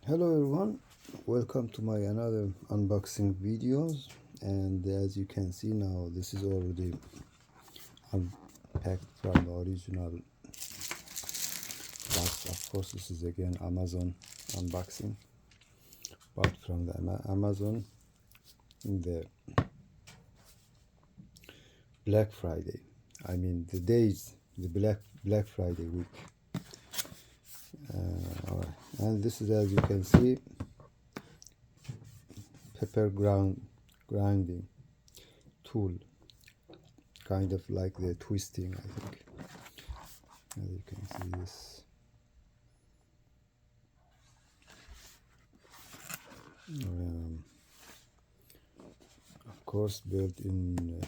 Hello everyone, welcome to my another unboxing videos. And as you can see now, this is already unpacked from the original box. Of course, this is again Amazon unboxing, bought from the Amazon in the Black Friday. I mean the Black Friday week. All right. And this is, as you can see, pepper grinding tool, kind of like the twisting, I think. As you can see, this of course built in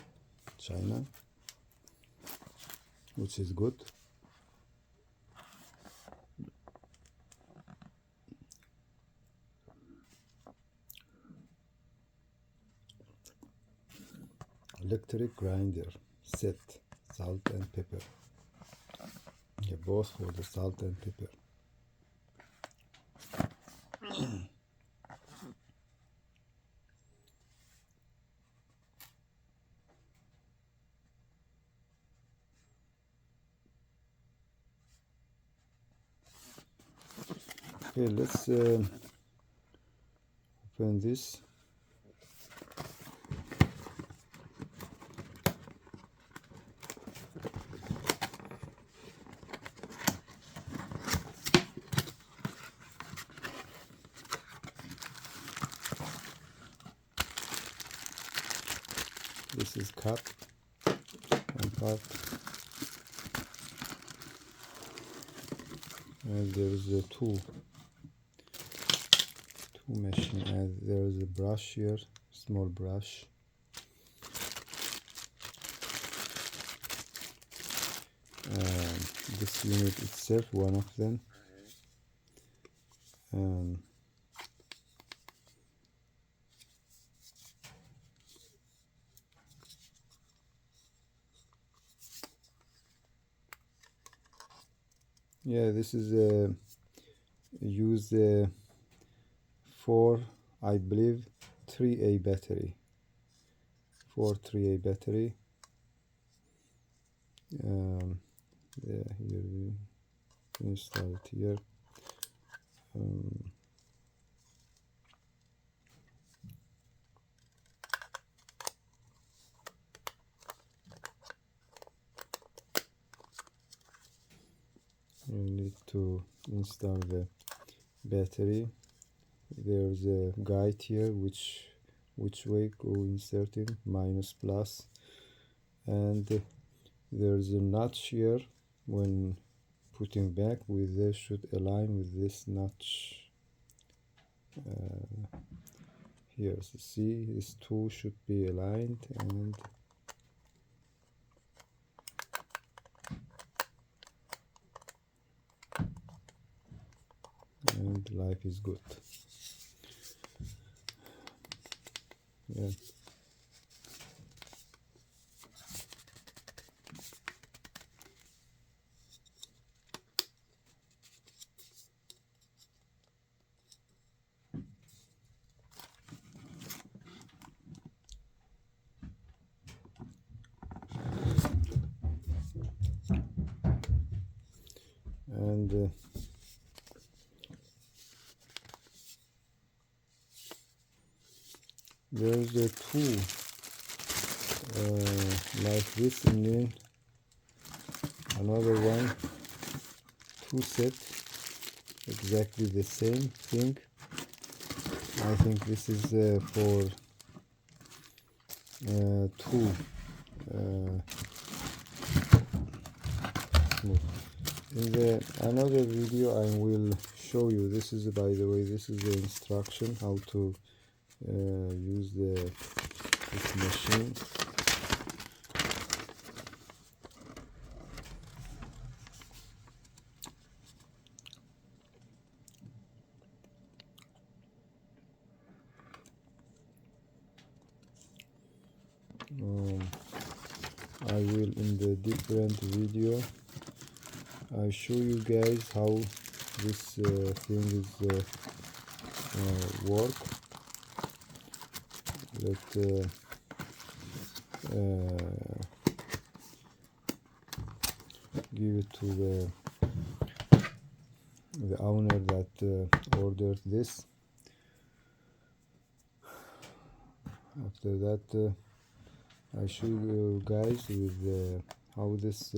China, which is good. Electric grinder set, salt and pepper. Yeah, both for the salt and pepper. Okay, let's open this. This is cup, one part, and there is a two machine, and there is a brush here, small brush. This unit itself, one of them. Yeah, this is use for, I believe, 3A battery. For 3A battery. Yeah, here we install it here. You need to install the battery. There's a guide here which way go inserting, minus, plus, and there's a notch here. When putting back, with this should align with this notch here. So see, this two should be aligned, and life is good. Yeah. And there's a two like this, and then another one, two set, exactly the same thing. I think this is for two. In the another video I will show you. This is, by the way, this is the instruction how to use this machine. I will, in the different video, I show you guys how this thing is work. Let give it to the owner that ordered this. After that, I show you guys with how this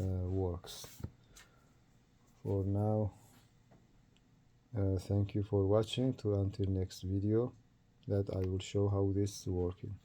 works. For now, thank you for watching. Until next video, that I will show how this is working.